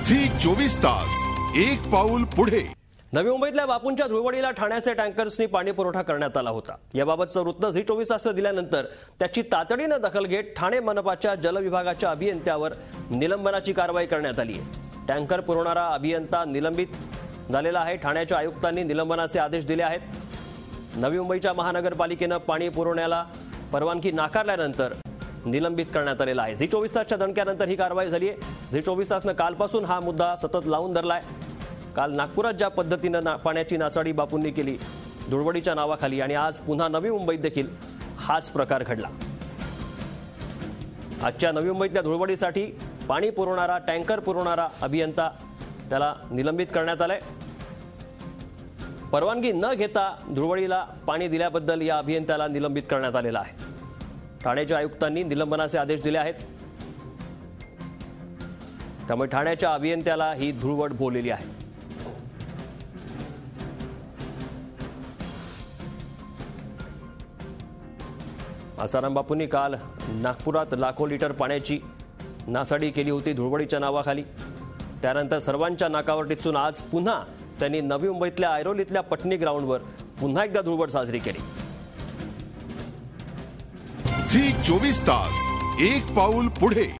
Zee 24 तास एक पाऊल पुढे। नवी मुंबईतल्या बापूंच्या धुळवडीला ठाण्याचे टँकर्सनी पाणी पुरवठा करण्यात आला होता। याबाबतचं वृत्त झी 24 तास दिल्यानंतर त्याची तातडीने दखल घेत ठाणे मनपाच्या जलविभागाच्या अभियंत्यावर निलंबनाची कारवाई करण्यात आली आहे। टँकर पुरवणारा अभियंता निलंबित झालेला आहे। ठाण्याच्या आयुक्तांनी निलंबनाचे आदेश दिले आहेत। नवी मुंबईच्या महानगरपालिकेनं पाणी पुरवण्याला परवानगी नाकारल्यानंतर निलंबित करण्यात आलेला आहे। झी 24 तासच्या दणक्यानंतर ही कारवाई झाली आहे। झी 24 तासनं कालपासून हा मुद्दा सतत लावून धरलाय। काल नागपुरात ज्या पद्धतीनं पाण्याची नासाडी बापूंनी केली धुळवडीच्या नावाखाली, आणि आज पुन्हा नवी मुंबईत देखील हाच प्रकार घडला। आजच्या नवी मुंबईतल्या धुळवडीसाठी पाणी पुरवणारा टँकर पुरवणारा अभियंता त्याला निलंबित करण्यात आलंय। परवानगी न घेता धुळवडीला पाणी दिल्याबद्दल या अभियंत्याला निलंबित करण्यात आलेला आहे। ठाण्याच्या आयुक्तांनी निलंबनाचे आदेश दिले आहेत। त्यामुळे ठाण्याच्या अभियंत्याला ही धुळवड बोललेली आहे। आसाराम बापूंनी काल नागपुरात लाखो लिटर पाण्याची नासाडी केली होती धुळवडीच्या नावाखाली। त्यानंतर सर्वांच्या नाकावर टिचून आज पुन्हा त्यांनी नवी मुंबईतल्या ऐरोलीतल्या पटणी ग्राउंडवर पुन्हा एकदा धुळवड साजरी केली। झी 24 तास एक पाऊल पुढे।